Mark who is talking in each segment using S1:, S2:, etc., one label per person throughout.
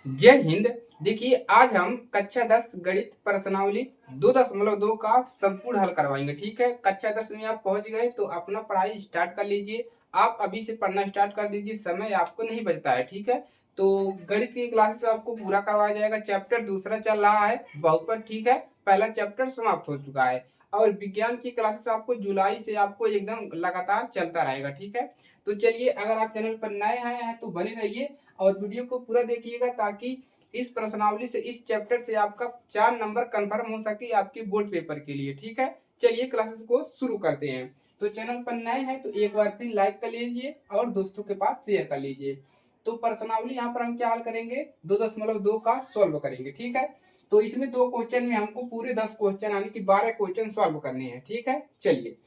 S1: जय हिंद। देखिए आज हम कक्षा 10 गणित प्रश्नावली 2.2 का संपूर्ण हल करवाएंगे। ठीक है, कक्षा 10 में आप पहुंच गए तो अपना पढ़ाई स्टार्ट कर लीजिए। आप अभी से पढ़ना स्टार्ट कर दीजिए, समय आपको नहीं बचता है। ठीक है, तो गणित की क्लासेस आपको पूरा करवाया जाएगा। चैप्टर दूसरा चल रहा है बहुपद। ठीक है, पहला चैप्टर समाप्त हो चुका है और विज्ञान की क्लासेस आपको जुलाई से आपको एकदम लगातार चलता रहेगा। ठीक है, तो चलिए, अगर आप चैनल पर नए आए हैं तो बने रहिए और वीडियो को पूरा देखिएगा ताकि इस प्रश्नावली से, इस चैप्टर से आपका 4 नंबर कंफर्म हो सके आपके बोर्ड पेपर के लिए। ठीक है, चलिए क्लासेस को शुरू करते हैं। तो चैनल पर नए हैं तो एक बार फिर लाइक कर लीजिए और दोस्तों के पास शेयर कर लीजिए। तो प्रश्नावली यहाँ पर हम क्या हल करेंगे, 2.2 का सॉल्व करेंगे। ठीक है, तो इसमें 2 क्वेश्चन में हमको पूरे 10 क्वेश्चन यानी कि 12 क्वेश्चन सॉल्व करने हैं। ठीक है, चलिए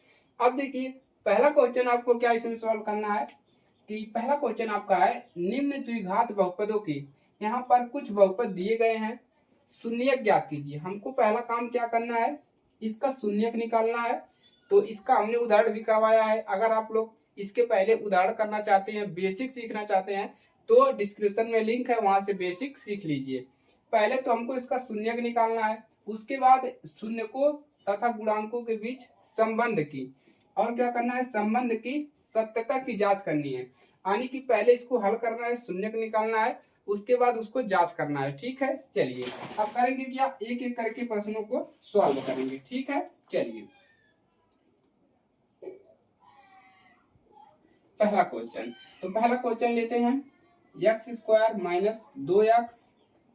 S1: अब देखिए, पहला क्वेश्चन आपको क्या इसमें सॉल्व करना है कि पहला क्वेश्चन आपका है निम्न द्विघात बहुपदों की, यहाँ पर कुछ बहुपद दिए गए हैं, शून्यक ज्ञात कीजिए। हमको पहला काम क्या करना है, इसका शून्यक निकालना है। तो इसका हमने उदाहरण भी करवाया है। अगर आप लोग इसके पहले उदाहरण करना चाहते हैं, बेसिक सीखना चाहते हैं तो डिस्क्रिप्शन में लिंक है, वहां से बेसिक सीख लीजिए। पहले तो हमको इसका शून्यक निकालना है, उसके बाद शून्यकों तथा गुणांकों के बीच संबंध की, और क्या करना है, संबंध की सत्यता की जांच करनी है। यानी कि पहले इसको हल करना है, शून्यक निकालना है, उसके बाद उसको जांच करना है। ठीक है, चलिए अब करेंगे क्या, एक एक करके प्रश्नों को सॉल्व करेंगे। ठीक है, चलिए पहला क्वेश्चन, तो पहला क्वेश्चन लेते हैं, x square minus 2x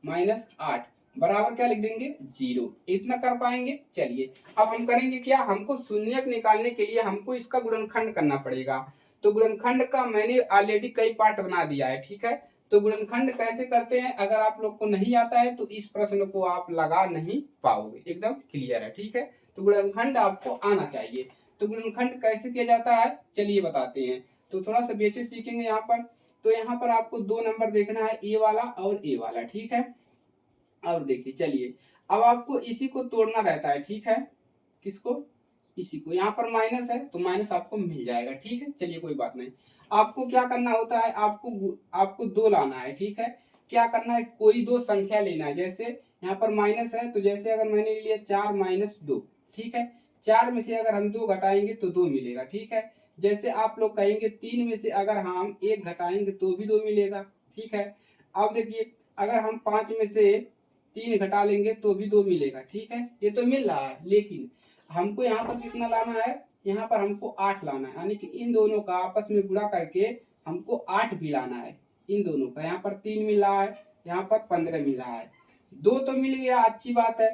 S1: minus 8 बराबर क्या लिख देंगे, 0। इतना कर पाएंगे। चलिए अब हम करेंगे क्या, हमको शून्यक निकालने के लिए हमको इसका गुणनखंड करना पड़ेगा। तो गुणनखंड का मैंने ऑलरेडी कई पार्ट बना दिया है। ठीक है, तो गुणनखंड कैसे करते हैं अगर आप लोग को नहीं आता है तो इस प्रश्न को आप लगा नहीं पाओगे, एकदम क्लियर है। ठीक है, तो गुणनखंड आपको आना चाहिए। तो गुणनखंड कैसे किया जाता है चलिए बताते हैं। तो थोड़ा सा बेसिक सीखेंगे यहाँ पर। तो यहाँ पर आपको 2 नंबर देखना है, ए वाला और ए वाला। ठीक है, और देखिए चलिए, अब आपको इसी को तोड़ना रहता है। ठीक है, किसको, इसी को। यहाँ पर माइनस है तो माइनस आपको मिल जाएगा। ठीक है, चलिए कोई बात नहीं। आपको क्या करना होता है, आपको 2 लाना है। ठीक है, क्या करना है, कोई 2 संख्या लेना है। जैसे यहाँ पर माइनस है तो जैसे अगर मैंने लिया 4 माइनस 2। ठीक है, 4 में से अगर हम 2 घटाएंगे तो 2 मिलेगा। ठीक है, जैसे आप लोग कहेंगे 3 में से अगर हम 1 घटाएंगे तो भी 2 मिलेगा। ठीक है, अब देखिए, अगर हम 5 में से 3 घटा लेंगे तो भी 2 मिलेगा। ठीक है, ये तो मिल रहा है, लेकिन हमको यहाँ पर कितना लाना है, यहाँ पर हमको 8 लाना है। यानी कि इन दोनों का आपस में गुणा करके हमको 8 भी लाना है। इन दोनों का यहाँ पर 3 मिल रहा है, यहाँ पर 15 मिल रहा है। 2 तो मिल गया, अच्छी बात है।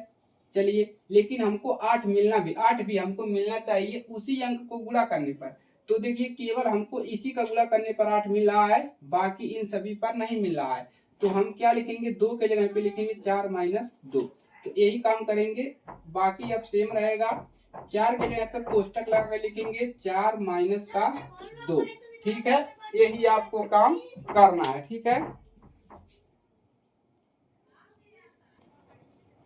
S1: चलिए, लेकिन हमको 8 मिलना भी, 8 भी हमको मिलना चाहिए उसी अंक को गुणा करने पर। तो देखिए, केवल हमको इसी का गुणा करने पर 8 मिल रहा है, बाकी इन सभी पर नहीं मिल रहा है। तो हम क्या लिखेंगे, 2 के जगह पे लिखेंगे 4 माइनस 2। तो यही काम करेंगे, बाकी अब सेम रहेगा। 4 के जगह पे कोष्टक लगा कर लिखेंगे 4 माइनस का 2। ठीक है, यही आपको काम करना है। ठीक है,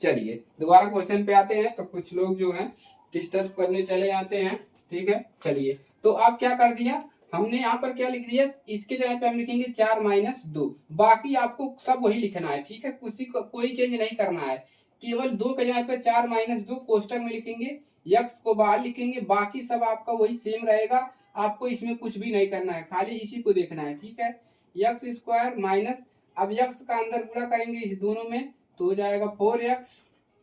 S1: चलिए दोबारा क्वेश्चन पे आते हैं। तो कुछ लोग जो हैं डिस्टर्ब करने चले आते हैं। ठीक है, चलिए, तो आप क्या कर दिया, हमने यहाँ पर क्या लिख दिया, इसके जगह पे हम लिखेंगे 4 माइनस 2। बाकी आपको सब वही लिखना है। ठीक है, कोई चेंज नहीं करना है, केवल 2 के जगह पे 4 माइनस 2 कोष्टक में लिखेंगे, यक्स को बाहर लिखेंगे, बाकी सब आपका वही सेम रहेगा। आपको इसमें कुछ भी नहीं करना है, खाली इसी को देखना है। ठीक है, यक्स स्क्वायर माइनस, अब यक्स का अंदर गुणा करेंगे इस दोनों में तो हो जाएगा 4x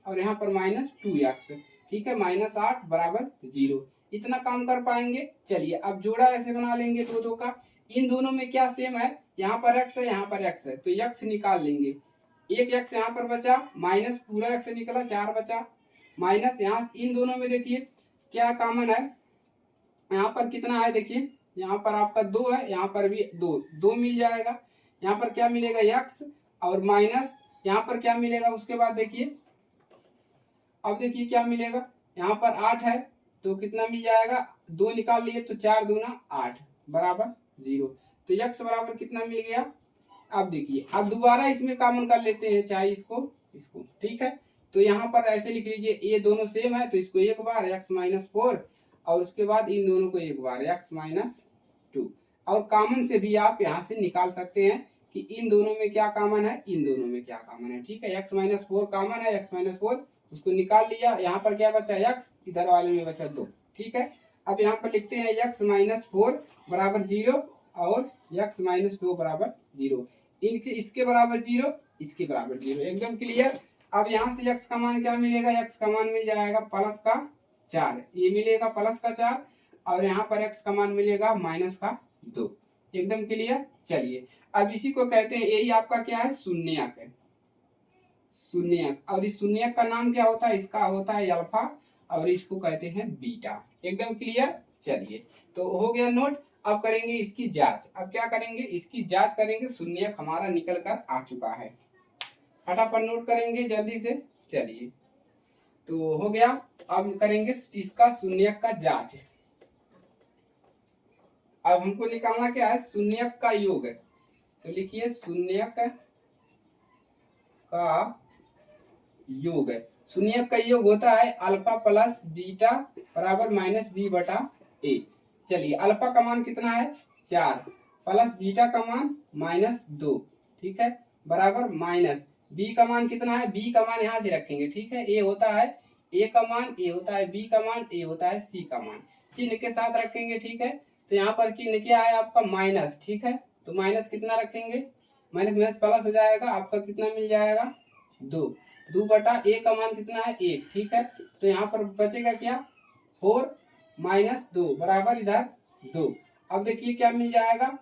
S1: और यहाँ पर माइनस 2x। ठीक है, माइनस 8 बराबर 0। इतना काम कर पाएंगे। चलिए अब जोड़ा ऐसे बना लेंगे दो दो का। इन दोनों में क्या सेम है, यहाँ पर x है, यहाँ पर x है, तो x निकाल लेंगे। एक x यहाँ पर बचा, माइनस पूरा x निकला, 4 बचा, माइनस यहाँ इन दोनों में देखिए क्या कॉमन है, यहाँ पर कितना है देखिए, यहाँ पर आपका 2 है, यहाँ पर भी 2, 2 मिल जाएगा। यहाँ पर क्या मिलेगा, x और माइनस यहाँ पर क्या मिलेगा। उसके बाद देखिए, अब देखिए क्या मिलेगा, यहाँ पर 8 है तो कितना मिल जाएगा, 2 निकाल लिए तो 4 दूना 8 बराबर 0। तो x बराबर कितना मिल गया। अब देखिए, अब दोबारा इसमें कॉमन कर लेते हैं, चाहे इसको इसको। ठीक है, तो यहाँ पर ऐसे लिख लीजिए, ये दोनों सेम है तो इसको एक बार x माइनस 4 और उसके बाद इन दोनों को एक बार x माइनस 2। और कॉमन से भी आप यहाँ से निकाल सकते हैं कि इन दोनों में क्या कॉमन है, इन दोनों में क्या कॉमन है। ठीक है, x माइनस 4 कॉमन है, x माइनस 4 उसको निकाल लिया। यहाँ पर क्या बचा, x, इधर वाले में बचा 2। ठीक है, अब यहाँ पर लिखते हैं x माइनस 4 बराबर 0 और x माइनस 2 बराबर 0। इनके इसके बराबर 0, इसके बराबर 0, एकदम क्लियर। अब यहाँ से x का मान क्या मिलेगा, x का मान मिल जाएगा प्लस का 4, ये मिलेगा प्लस का 4, और यहाँ पर x का मान मिलेगा माइनस का 2। एकदम क्लियर। चलिए अब इसी को कहते हैं, यही आपका क्या है, शून्यक है, शून्यक। और इस शून्यक का नाम क्या होता है, इसका होता है अल्फा, और इसको कहते हैं बीटा। एकदम क्लियर। चलिए तो हो गया नोट। अब करेंगे इसकी जांच। अब क्या करेंगे, इसकी जांच करेंगे। शून्यक हमारा निकल कर आ चुका है, फटाफट नोट करेंगे जल्दी से। चलिए तो हो गया। अब करेंगे इसका शून्यक का जांच। अब हमको निकालना क्या है, शून्यक का योग। तो लिखिए शून्यक का योग। शून्यक का योग होता है अल्फा प्लस बीटा बराबर माइनस बी बटा ए। चलिए अल्फा का मान कितना है, 4, प्लस बीटा का मान माइनस 2। ठीक है, बराबर माइनस बी का मान कितना है, बी का मान यहाँ से रखेंगे। ठीक है, ए होता है ए का मान, ए होता है बी का मान, ए होता है सी का मान, चिन्ह के साथ रखेंगे। ठीक है, तो यहाँ पर चिन्ह क्या है आपका, माइनस। ठीक है, तो माइनस कितना रखेंगे, माइनस माइनस प्लस हो जाएगा, आपका कितना मिल जाएगा, 2। 2 बटा ए का मान कितना है, 1। ठीक है, तो यहाँ पर बचेगा क्या, 4 माइनस 2 बराबर इधर 2। अब देखिए क्या मिल जाएगा,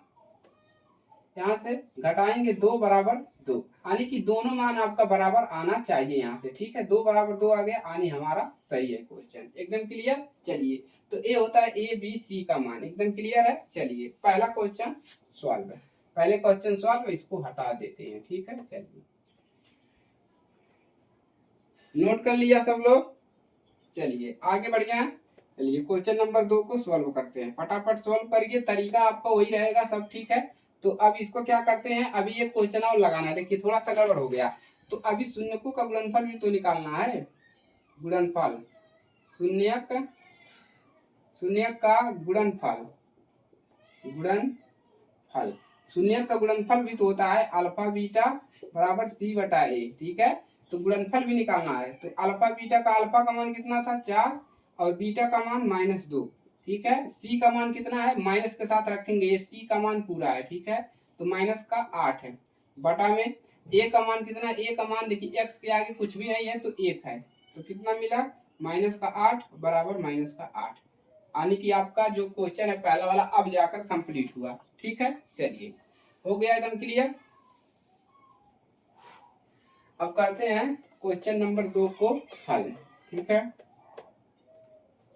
S1: यहाँ से घटाएंगे 2 बराबर 2, यानी कि दोनों मान आपका बराबर आना चाहिए यहाँ से। ठीक है, 2 बराबर 2 आ गया, यानी हमारा सही है क्वेश्चन। एकदम क्लियर। चलिए तो ए होता है ए बी सी का मान। एकदम क्लियर है। चलिए पहला क्वेश्चन सॉल्व है। पहले क्वेश्चन सॉल्व, इसको हटा देते हैं। ठीक है, चलिए नोट कर लिया सब लोग। चलिए आगे बढ़ जाए। चलिए क्वेश्चन नंबर 2 को सॉल्व करते हैं, फटाफट सॉल्व करिए, तरीका आपका वही रहेगा सब। ठीक है, तो अब इसको क्या करते हैं, अभी ये क्वेश्चन और लगाना है। देखिए थोड़ा सा गड़बड़ हो गया, तो अभी शून्यकों का गुणनफल भी तो निकालना है। गुणनफल, शून्यक, शून्यक का गुणनफल, गुणनफल, शून्यक का गुणनफल भी तो होता है अल्फा बीटा बराबर सी बटा ए। ठीक है, तो गुणनफल भी निकालना है। तो अल्फा बीटा का, अल्फा का मान कितना था, 4, और बीटा का मान -2। ठीक है, सी का मान कितना है, माइनस के साथ रखेंगे, ये सी का मान पूरा है। ठीक है, तो माइनस का 8 है, बटा में ए का मान कितना, ए का मान देखिए एक्स के आगे कुछ भी नहीं है तो 1 है, तो कितना मिला, माइनस का 8 बराबर माइनस का 8। यानी कि आपका जो क्वेश्चन है पहला वाला अब जाकर कंप्लीट हुआ। ठीक है, चलिए हो गया एकदम क्लियर। अब करते हैं क्वेश्चन नंबर 2 को हल। ठीक है,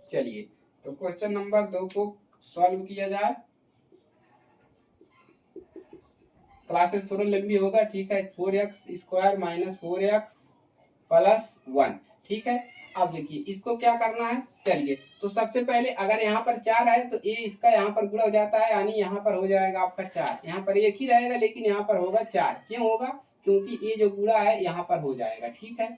S1: चलिए तो क्वेश्चन नंबर 2 को सॉल्व किया जाए। क्लासेस थोड़ा लंबी होगा। ठीक है, 4x square minus 4x plus 1। ठीक है, अब देखिए इसको क्या करना है। चलिए तो सबसे पहले अगर यहाँ पर 4 है तो ए इसका यहाँ पर गुणा हो जाता है, यानी यहाँ पर हो जाएगा आपका 4। यहाँ पर एक ही रहेगा लेकिन यहाँ पर होगा 4। क्यों होगा, क्योंकि ए जो गुणा है यहाँ पर हो जाएगा। ठीक है,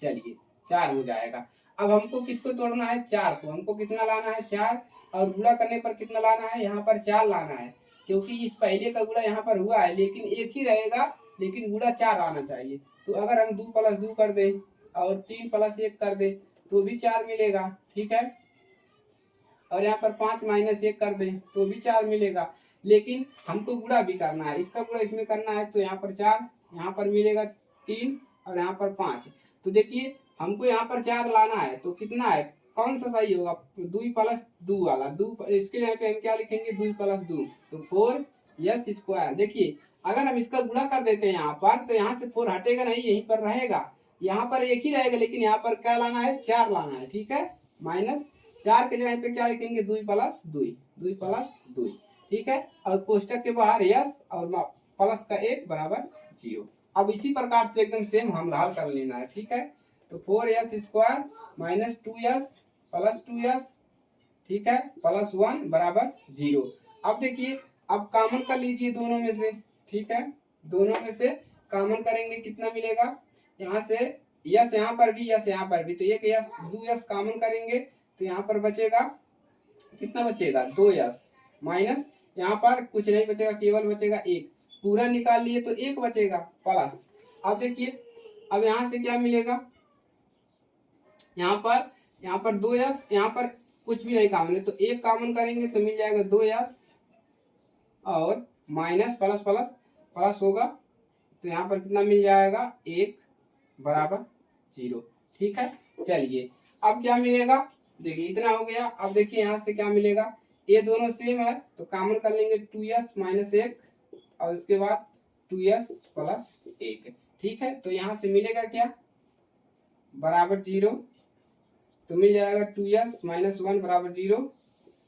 S1: चलिए 4 हो जाएगा। अब हमको किसको तोड़ना है, 4 को। हमको कितना लाना है, 4, और गुणा करने पर कितना लाना है, यहाँ पर 4 लाना है, क्योंकि इस पहले का गुणा यहाँ पर हुआ है लेकिन एक ही रहेगा, लेकिन गुणा 4 आना चाहिए। तो अगर हम 2 प्लस 2 कर दें और 3 प्लस 1 कर दें तो भी 4 मिलेगा। ठीक है, और यहाँ पर 5 माइनस 1 कर दें तो भी 4 मिलेगा, लेकिन हमको गुणा भी करना है, इसका गुणा इसमें करना है। तो यहाँ पर 4, यहाँ पर मिलेगा 3, और यहाँ पर 5। तो देखिए हमको यहाँ पर 4 लाना है, तो कितना है, कौन सा सही होगा, 2 प्लस 2 वाला। 2 इसके यहाँ पे हम क्या लिखेंगे, 2 प्लस 2, तो 4 स्क्वायर। देखिए अगर हम इसका गुणा कर देते हैं यहाँ पर, तो यहाँ से 4 हटेगा नहीं, यहीं पर रहेगा। यहाँ पर एक ही रहेगा, लेकिन यहाँ पर क्या लाना है, 4 लाना है। ठीक है, माइनस 4 के जगह पे क्या लिखेंगे, 2 प्लस 2, 2 प्लस 2। ठीक है, और कोष्टक के बाहर यस और प्लस का 1 बराबर 0। अब इसी प्रकार से एकदम सेम हम हल कर लेना है। ठीक है, तो 4s square minus 2s plus 2s, ठीक है, प्लस 1 बराबर 0। अब देखिए अब कॉमन कर लीजिए दोनों में से। ठीक है, दोनों में से कॉमन करेंगे, कितना मिलेगा, यहाँ से यस यहाँ पर भी, यस यहाँ पर भी, तो एक यस 2s कॉमन करेंगे तो यहाँ पर बचेगा, कितना बचेगा, 2s, माइनस यहाँ पर कुछ नहीं बचेगा, केवल बचेगा 1, पूरा निकाल लिए तो 1 बचेगा प्लस। अब देखिए अब यहाँ से क्या मिलेगा, यहाँ पर 2s, यहाँ पर कुछ भी नहीं कॉमन है तो 1 कॉमन करेंगे तो मिल जाएगा 2s और माइनस प्लस प्लस प्लस होगा तो यहाँ पर कितना मिल जाएगा 1 बराबर 0। ठीक है, चलिए अब क्या मिलेगा, देखिए इतना हो गया। अब देखिए यहाँ से क्या मिलेगा, ये दोनों सेम है तो कॉमन कर लेंगे 2s माइनस 1 और उसके बाद 2s प्लस 1। ठीक है, तो यहाँ से मिलेगा क्या बराबर 0, तो मिल जाएगा 2s माइनस 1 बराबर 0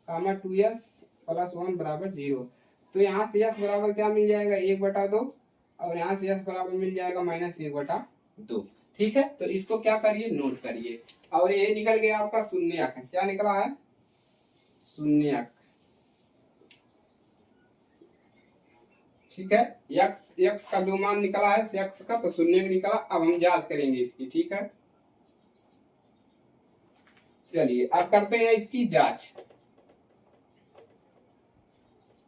S1: कामा 2s प्लस 1 बराबर 0। तो यहाँ से s बराबर क्या मिल जाएगा 1/2 और यहाँ से s बराबर मिल जाएगा माइनस 1/2। ठीक है, तो इसको क्या करिए नोट करिए। और ये निकल गया आपका शून्यक, क्या निकला है शून्यक। ठीक है, x का 2 मान निकला है x का, तो शून्यक निकला। अब हम जांच करेंगे इसकी। ठीक है, चलिए अब करते हैं इसकी जांच।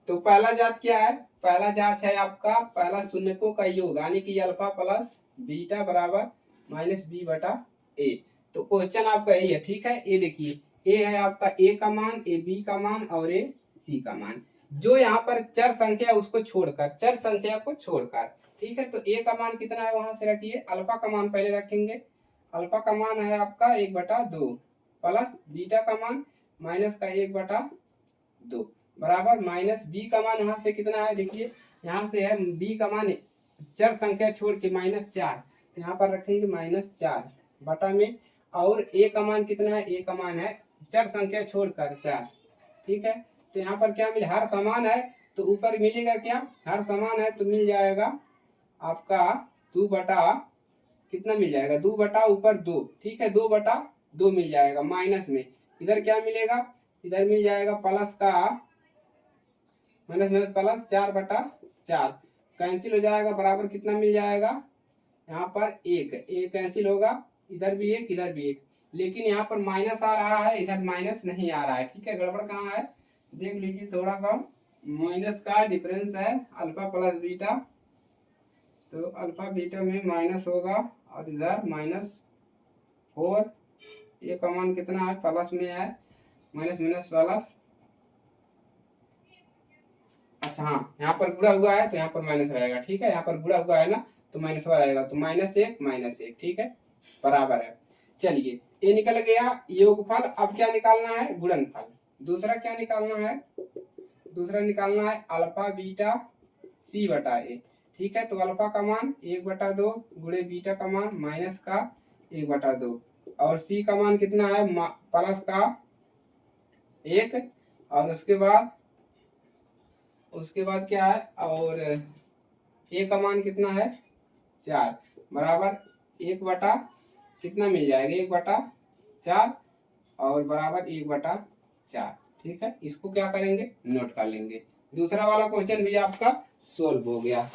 S1: तो पहला जांच क्या है, पहला जांच है आपका पहला शून्यकों का योग यानी कि अल्फा प्लस बीटा बराबर माइनस बी बटा ए। तो क्वेश्चन आपका यही है। ठीक है, ये देखिए ए है आपका ए का मान, ए बी का मान और ए सी का मान। जो यहाँ पर चर संख्या है उसको छोड़कर, चर संख्या को छोड़कर। ठीक है, तो ए का मान कितना है वहां से रखिए, अल्फा का मान पहले रखेंगे। अल्फा का मान है आपका 1/2 प्लस बीटा का मान माइनस का 1/2 बराबर माइनस बी का मान यहाँ से कितना है, देखिए यहाँ से है बी का मान चर संख्या छोड़ के -4, तो यहाँ पर रखेंगे -4 बटा में। और ए का मान कितना है, ए का मान है चर संख्या छोड़कर 4। ठीक है, तो यहाँ पर क्या मिले, हर समान है तो ऊपर मिलेगा क्या, हर समान है तो मिल जाएगा आपका 2 बटा कितना मिल जाएगा 2 बटा ऊपर 2। ठीक है, 2/2 मिल जाएगा माइनस में। इधर क्या मिलेगा, इधर मिल जाएगा प्लस का माइनस माइनस प्लस 4/4 कैंसिल हो जाएगा बराबर कितना मिल जाएगा, यहाँ पर 1 कैंसिल होगा, इधर भी 1 इधर भी 1। लेकिन यहाँ पर माइनस आ रहा है, इधर माइनस नहीं आ रहा है। ठीक है, गड़बड़ कहाँ है देख लीजिए थोड़ा सा, माइनस का डिफरेंस है अल्फा प्लस बीटा, तो अल्फा बीटा में माइनस होगा और इधर -4। ये का मान कितना है प्लस में है, माइनस माइनस प्लस। अच्छा हाँ, यहाँ पर गुणा हुआ है तो यहाँ पर माइनस रहेगा। ठीक है, यहाँ पर गुणा हुआ है ना तो माइनस रहेगा, तो -1 ठीक है बराबर है। चलिए ये निकल गया योगफल। अब क्या निकालना है गुणनफल। दूसरा क्या निकालना है, दूसरा निकालना है अल्फा बीटा सी बटा ए। ठीक है, तो अल्फा का मान 1/2 गुणे बीटा का मान माइनस का 1/2 और सी का मान कितना है प्लस का 1 और उसके बाद क्या है, और ए का मान कितना है 4 बराबर 1 बटा कितना मिल जाएगा 1/4 और बराबर 1/4। ठीक है, इसको क्या करेंगे नोट कर लेंगे। दूसरा वाला क्वेश्चन भी आपका सोल्व हो गया।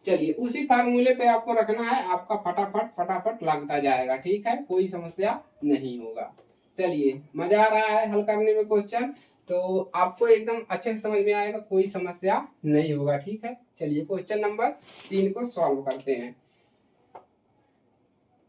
S1: चलिए उसी फार्मूले पे आपको रखना है, आपका फटाफट लगता जाएगा। ठीक है, कोई समस्या नहीं होगा। चलिए मजा आ रहा है हल करने में क्वेश्चन, तो आपको एकदम अच्छे से समझ में आएगा, कोई समस्या नहीं होगा। ठीक है, चलिए क्वेश्चन नंबर 3 को सॉल्व करते हैं।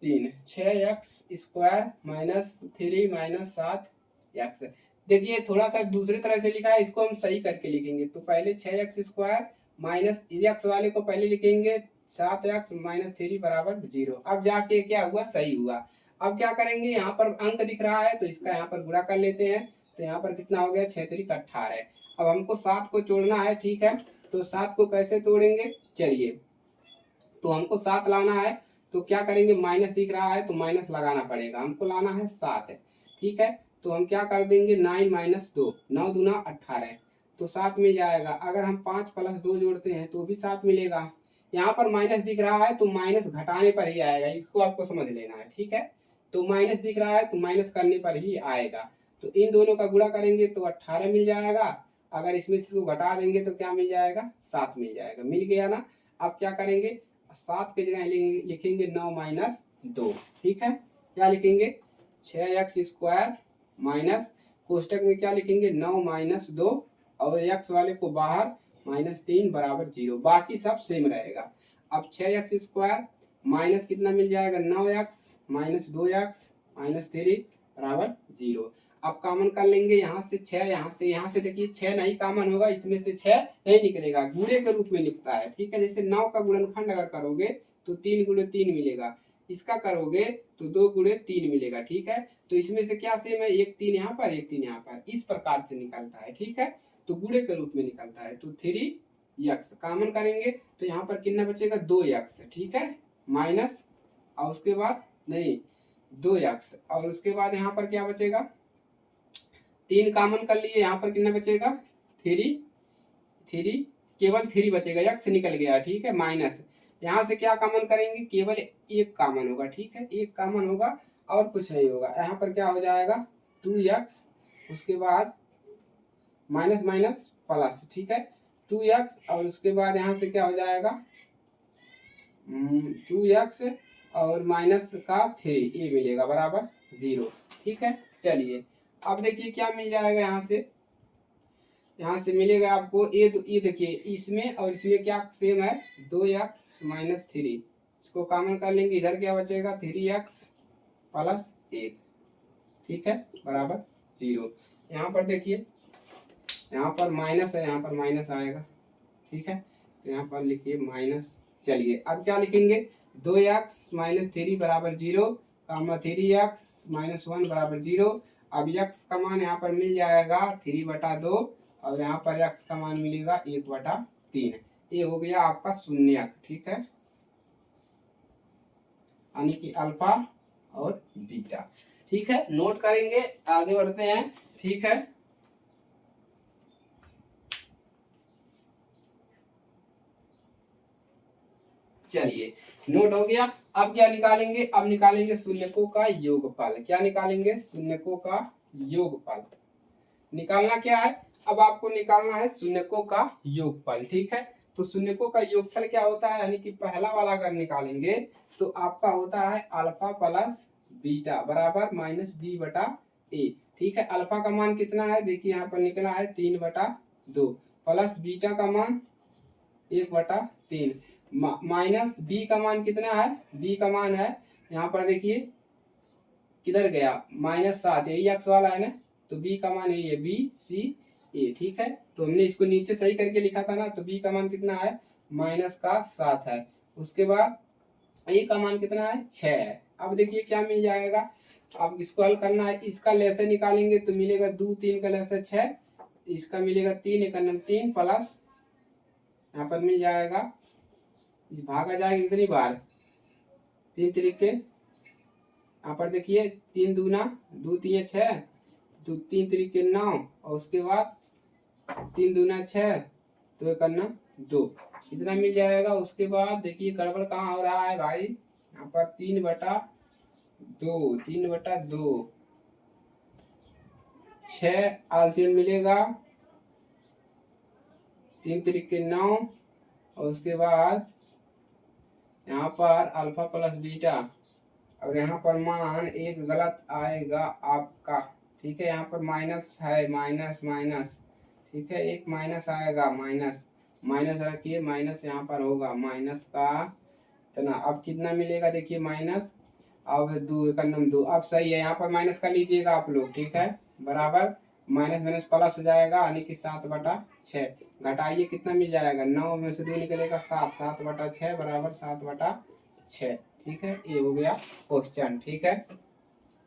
S1: 3 6x² -3 -7x। देखिए थोड़ा सा दूसरी तरह से लिखा है, इसको हम सही करके लिखेंगे। तो पहले 6x² माइनस x वाले को पहले लिखेंगे 7x -3 बराबर 0। अब जाके क्या हुआ सही हुआ। अब क्या करेंगे, यहाँ पर अंक दिख रहा है तो इसका यहाँ पर गुणा कर लेते हैं। तो यहाँ पर कितना हो गया 6 3 18। अब हमको 7 को जोड़ना है। ठीक है, तो 7 को कैसे तोड़ेंगे, चलिए तो हमको 7 लाना है तो क्या करेंगे, माइनस दिख रहा है तो माइनस लगाना पड़ेगा, हमको लाना है 7। ठीक है, तो हम क्या कर देंगे 9 - 2 9 दूना 18 तो 7 मिल जाएगा। अगर हम 5 + 2 जोड़ते हैं तो भी 7 मिलेगा। यहाँ पर माइनस दिख रहा है तो माइनस घटाने पर ही आएगा, इसको आपको समझ लेना है। ठीक है, तो माइनस दिख रहा है तो माइनस करने पर ही आएगा। तो इन दोनों का गुणा करेंगे तो 18 मिल जाएगा। अगर इसमें इसको घटा देंगे तो क्या मिल जाएगा 7 मिल जाएगा। मिल गया ना। अब क्या करेंगे 7 की जगह लिखेंगे 9 - 2। ठीक है, क्या लिखेंगे 6x² माइनस कोष्टक में क्या लिखेंगे 9 - 2 और x वाले को बाहर -3 बराबर 0, बाकी सब सेम रहेगा। अब 6x² माइनस कितना मिल जाएगा 9x माइनस 2x माइनस 3 बराबर 0। अब कॉमन कर लेंगे यहाँ से 6, यहाँ से देखिए 6 नहीं कॉमन होगा, इसमें से 6 नहीं निकलेगा, गुणे के रूप में निकलता है। ठीक है, जैसे 9 का गुणनखंड अगर करोगे तो 3 गुणे 3 मिलेगा, इसका करोगे तो 2 गुणे 3 मिलेगा। ठीक है, तो इसमें से क्या सेम है, 1 3 यहाँ पर 1 3 यहाँ पर, इस प्रकार से निकलता है। ठीक है, तो गुणे के रूप में निकलता है। तो 3x कॉमन करेंगे तो यहाँ पर कितना बचेगा 2x। ठीक है, माइनस और उसके बाद नहीं 2x, और उसके बाद यहाँ पर क्या बचेगा 3 कॉमन कर लिए, यहाँ पर कितना बचेगा 3 केवल 3 बचेगा, x निकल गया। ठीक है, माइनस यहाँ से क्या कॉमन करेंगे, केवल 1 कॉमन होगा। ठीक है, 1 कॉमन होगा और कुछ नहीं होगा। यहाँ पर क्या हो जाएगा 2x, उसके बाद माइनस माइनस प्लस। ठीक है, 2x और उसके बाद यहाँ से क्या हो जाएगा 2x और माइनस का 3 ये मिलेगा बराबर 0। ठीक है, चलिए अब देखिए क्या मिल जाएगा, यहाँ से मिलेगा आपको ये देखिए इसमें और इसमें क्या सेम है 2x माइनस 3, इसको कॉमन कर लेंगे, इधर क्या बचेगा 3x प्लस 1। ठीक है, बराबर 0। यहाँ पर देखिए यहाँ पर माइनस है, यहाँ पर माइनस आएगा। ठीक है, तो यहाँ पर लिखिए माइनस। चलिए अब क्या लिखेंगे 2x माइनस 3 बराबर 0, 3x माइनस 1 बराबर 0। अब x का मान यहाँ पर मिल जाएगा 3/2 और यहाँ पर x का मान मिलेगा 1/3। ये हो गया आपका शून्यक। ठीक है, यानी कि अल्फा और बीटा। ठीक है, नोट करेंगे, आगे बढ़ते हैं। ठीक है, चलिए नोट हो गया। अब क्या निकालेंगे, अब निकालेंगे शून्यकों का योगफल। क्या निकालेंगे, शून्यकों का योगफल। निकालना क्या है, अब आपको निकालना है शून्यकों का योगफल। ठीक है, तो शून्यकों का योगफल क्या होता है, यानी कि पहला वाला अगर निकालेंगे तो आपका होता है अल्फा प्लस बीटा बराबर माइनस b/a। ठीक है, अल्फा का मान कितना है, देखिए यहाँ पर निकला है 3/2 प्लस बीटा का मान 1/3 माइनस बी का मान कितना है, बी का मान है यहाँ पर देखिए किधर गया -7, यही एक्स वाला है ना, तो बी का मान यही है BCA। ठीक है, तो हमने इसको नीचे सही करके लिखा था ना, तो बी का मान कितना है -7 है। उसके बाद ए का मान कितना है 6 है। अब देखिए क्या मिल जाएगा, अब इसको हल करना है, इसका लेसे निकालेंगे तो मिलेगा 2 3 का लेसे 6, इसका मिलेगा 3 1 3 प्लस यहाँ पर मिल जाएगा, भागा जाएगा कितनी बार 3 तरीके, यहाँ पर देखिए 3 दूना 2 3 6, 3 तरीके 9 और उसके बाद 3 दूना 6, 2 1 2, इतना मिल जाएगा। उसके बाद देखिए गड़बड़ कहाँ हो रहा है भाई, यहाँ पर 3/2 6 आलसीएम मिलेगा 3 तरीके 9 और उसके बाद यहाँ पर अल्फा प्लस बीटा और यहाँ पर मान एक गलत आएगा आपका। ठीक है, यहाँ पर माइनस है, माइनस माइनस। ठीक है, एक माइनस आएगा, माइनस माइनस रखिए, माइनस यहाँ पर होगा माइनस का इतना। अब कितना मिलेगा देखिए माइनस, अब 2 1 2, अब सही है, यहाँ पर माइनस कर लीजिएगा आप लोग। ठीक है, बराबर माइनस माइनस प्लस हो जाएगा, यानी कि 7/6 घटाइए कितना मिल जाएगा, 9 में से 2 निकलेगा 7, 7/6 बराबर 7/6। ठीक है, ये हो गया क्वेश्चन। ठीक है,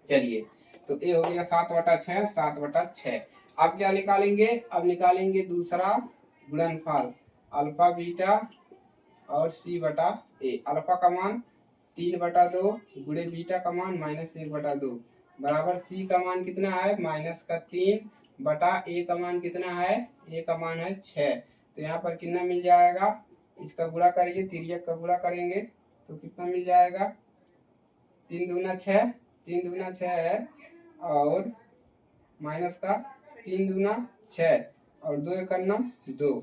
S1: चलिए तो ये हो गया 7/6 7/6। अब क्या निकालेंगे, अब निकालेंगे दूसरा गुणनफल अल्फा बीटा और C/A। अल्फा का मान 3/2 गुणे बीटा का मान -1/2 बराबर C का मान कितना है -3/A का मान कितना है, A का मान है 6। तो यहाँ पर कितना मिल जाएगा, इसका गुणा करिए, तिर्यक का गुणा करेंगे तो कितना मिल जाएगा 3 दूना 6, 3 दूना 6 है और माइनस का 3 दूना 6 और 2 1 2,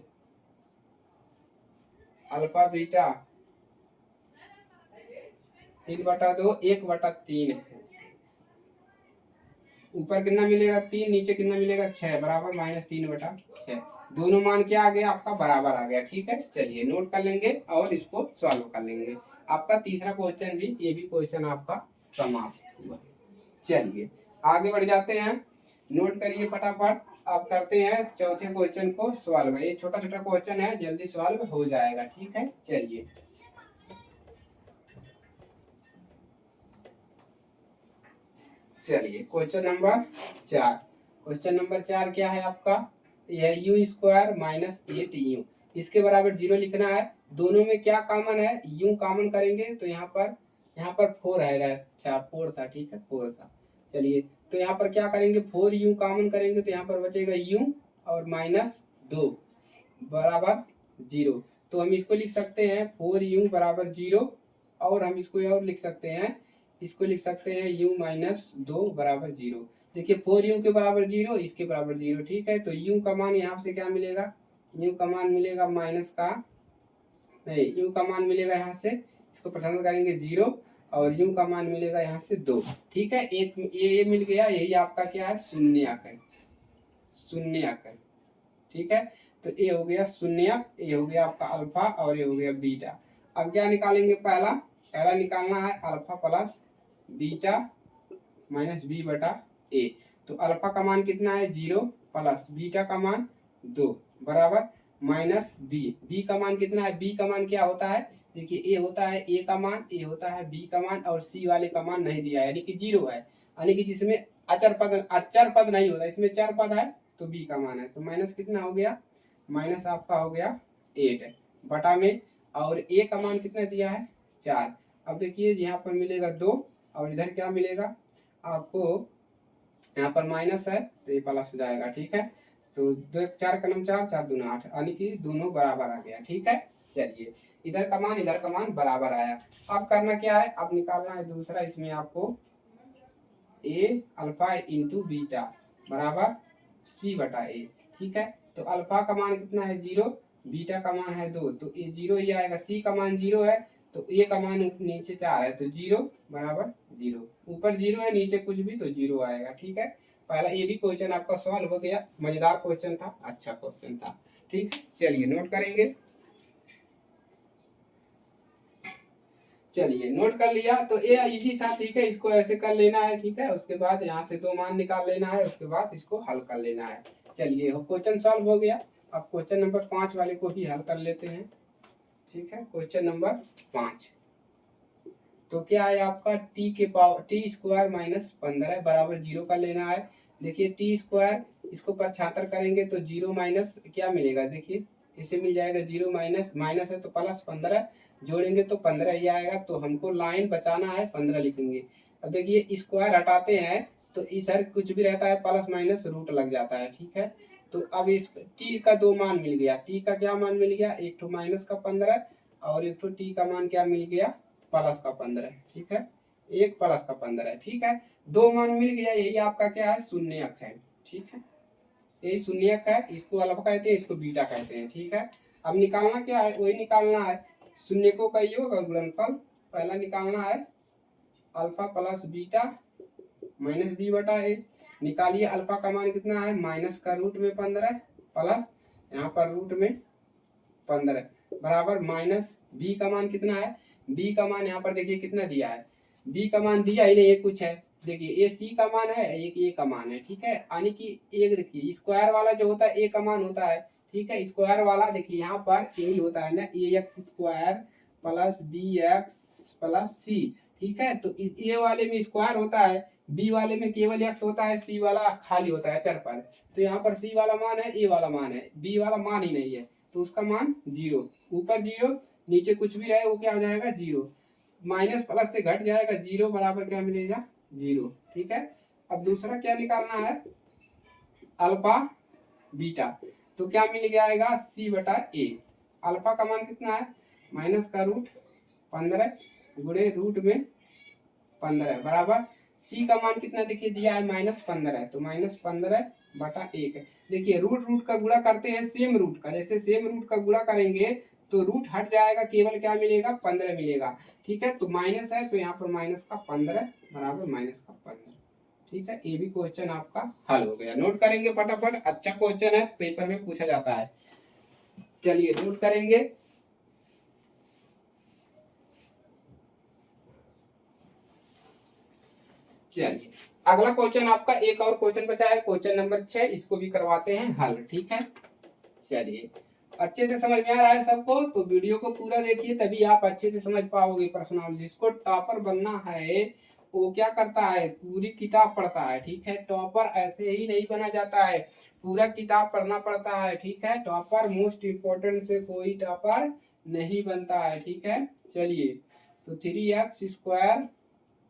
S1: अल्फा बीटा 3/2 1/3 है। ऊपर कितना मिलेगा 3, नीचे कितना मिलेगा 6 बराबर -3/6। दोनों मान क्या आ गया आपका बराबर आ गया। ठीक है, चलिए नोट कर लेंगे और इसको सॉल्व कर लेंगे। आपका तीसरा क्वेश्चन भी, ये भी क्वेश्चन आपका समाप्त हुआ। चलिए आगे बढ़ जाते हैं, नोट करिए फटाफट। आप करते हैं चौथे क्वेश्चन को सॉल्व। ये छोटा छोटा क्वेश्चन है, जल्दी सॉल्व हो जाएगा। ठीक है, चलिए चलिए क्वेश्चन नंबर 4। क्वेश्चन नंबर 4 क्या है आपका, यह u स्क्वायर माइनस 8u, इसके बराबर 0 लिखना है। दोनों में क्या कॉमन है, u कॉमन करेंगे तो यहाँ पर 4 है, अच्छा 4 था, ठीक है 4 था। चलिए तो यहाँ पर क्या करेंगे, 4u कॉमन करेंगे तो यहाँ पर बचेगा u और -2 बराबर 0। तो हम इसको लिख सकते हैं 4u बराबर 0, और हम इसको और लिख सकते हैं, इसको लिख सकते हैं u - 2 बराबर 0। देखिए 4u के बराबर 0, इसके बराबर 0। ठीक है, तो u का मान यहाँ से क्या मिलेगा, u का मान मिलेगा माइनस का, नहीं u का मान मिलेगा यहाँ से, इसको पसंद करेंगे 0, और u का मान मिलेगा यहाँ से 2। ठीक है, एक ये मिल गया, यही आपका क्या है, शून्यक है, शून्यक है। ठीक है, तो ये हो गया शून्यक, ये हो गया आपका अल्फा, और ये हो गया बीटा। अब क्या निकालेंगे, पहला निकालना है alpha plus beta minus b बटा ए। तो अल्फा का मान कितना है 0, प्लस बीटा का मान 2 बराबर माइनस बी का मान कितना है, बी का मान क्या होता है, देखिए ए होता है ए का मान, ए होता है बी का मान, और सी वाले का मान नहीं दिया है, यानी कि 0 है। यानी कि जिसमें अचर पद नहीं होता, इसमें चर पद है तो बी का मान है। तो माइनस कितना हो गया, माइनस आपका हो गया 8 बटा में, और ए का मान कितना दिया है 4। अब देखिए यहाँ पर मिलेगा 2, और इधर क्या मिलेगा आपको, यहाँ पर माइनस है तो ये प्लस हो जाएगा। ठीक है, तो 2 4 कलम 4 4 दूना 8, यानी कि दोनों बराबर आ गया। ठीक है, चलिए इधर का मान बराबर आया। अब करना क्या है, अब निकालना है दूसरा, इसमें आपको ए अल्फा इंटू बीटा बराबर सी बटा ए। ठीक है, तो अल्फा का मान कितना है 0, बीटा का मान है 2, तो ये 0 ही आएगा। सी का मान 0 है, तो ए का मान नीचे 4 है, तो 0 बराबर 0, ऊपर 0 है नीचे कुछ भी तो 0 आएगा। ठीक है, पहला ये भी क्वेश्चन आपका सॉल्व हो गया, मजेदार क्वेश्चन था, अच्छा क्वेश्चन था। ठीक है, चलिए नोट करेंगे। चलिए नोट कर लिया, तो ये इजी था। ठीक है, इसको ऐसे कर लेना है। ठीक है, उसके बाद यहाँ से 2 मान निकाल लेना है, उसके बाद इसको हल कर लेना है। चलिए क्वेश्चन सॉल्व हो गया। अब क्वेश्चन नंबर 5 वाले को भी हल कर लेते हैं। ठीक है, क्वेश्चन नंबर 5, तो क्या है आपका टी के पावर टी स्क्वायर माइनस 15 बराबर 0 का लेना है। देखिए टी स्क्वायर, इसको 75 करेंगे तो 0 माइनस क्या मिलेगा, देखिए इसे मिल जाएगा 0 माइनस है तो प्लस 15 जोड़ेंगे तो 15 ही आएगा। तो हमको लाइन बचाना है, 15 लिखेंगे। अब देखिए स्क्वायर हटाते हैं तो इधर कुछ भी रहता है प्लस माइनस रूट लग जाता है। ठीक है, तो अब इस टी का 2 मान मिल गया। टी का क्या मान मिल गया, एक तो माइनस का 15 और एक तो टी का मान क्या मिल गया, प्लस का 15। ठीक है, एक प्लस का 15। ठीक है, 2 मान मिल गया, यही आपका क्या है, शून्यक है। ठीक है, यही शून्यक है, इसको अल्फा कहते हैं, इसको बीटा कहते हैं। ठीक है, अब निकालना क्या है, वही निकालना है शून्यकों का योग और गुणनफल। पहला निकालना है alpha plus beta minus b बटा ए। निकालिए, अल्फा का मान कितना है, माइनस का रूट में 15 प्लस यहाँ पर रूट में 15 बराबर माइनस बी का मान कितना है, बी का मान यहाँ पर देखिए कितना दिया है, बी का मान दिया ही नहीं, ये कुछ है। देखिए ये सी का मान है, एक ए का मान है। ठीक है, यानी कि एक देखिए स्क्वायर वाला जो होता है ए का मान होता है। ठीक है, स्क्वायर वाला देखिए यहाँ पर यही होता है ना, a x square plus b x plus c. ठीक है, तो इस ए वाले में स्क्वायर होता है, बी वाले में केवल एक्स होता है, सी वाला खाली होता है चर पद। तो यहाँ पर सी वाला मान है, ए वाला मान है, बी वाला मान ही नहीं है, तो उसका मान 0, ऊपर 0 नीचे कुछ भी रहे वो क्या हो जाएगा 0, माइनस प्लस से घट जाएगा 0 बराबर क्या मिलेगा 0। ठीक है, अब दूसरा क्या निकालना है, अल्फा बीटा, तो क्या मिल जाएगा सी बटा ए। अल्फा का मान कितना है, माइनस का रूट 15 गुणे रूट में 15 बराबर सी का मान कितना देखिए दिया है -15, तो -15 बटा 1। देखिए रूट का गुणा करते हैं सेम रूट का, जैसे सेम रूट का गुणा करेंगे तो रूट हट जाएगा, केवल क्या मिलेगा 15 मिलेगा। ठीक है, तो माइनस है तो यहाँ पर माइनस का 15 बराबर माइनस का 15। ठीक है, ये भी क्वेश्चन आपका हल हो गया। नोट करेंगे फटाफट, अच्छा क्वेश्चन है, पेपर में पूछा जाता है। चलिए नोट करेंगे। चलिए अगला क्वेश्चन आपका, एक और क्वेश्चन बचा है, क्वेश्चन नंबर 6, इसको भी करवाते हैं हल। ठीक है, चलिए अच्छे से समझ में आ रहा है सबको, तो वीडियो को पूरा देखिए, तभी आप अच्छे से समझ पाओगे। पर्सनालिटी, जिसको टॉपर बनना है वो क्या करता है, पूरी किताब पढ़ता है। ठीक है, टॉपर ऐसे ही नहीं बना जाता है, पूरा किताब पढ़ना पड़ता है। ठीक है, टॉपर मोस्ट इम्पोर्टेंट से कोई टॉपर नहीं बनता है। ठीक है, चलिए तो 3x²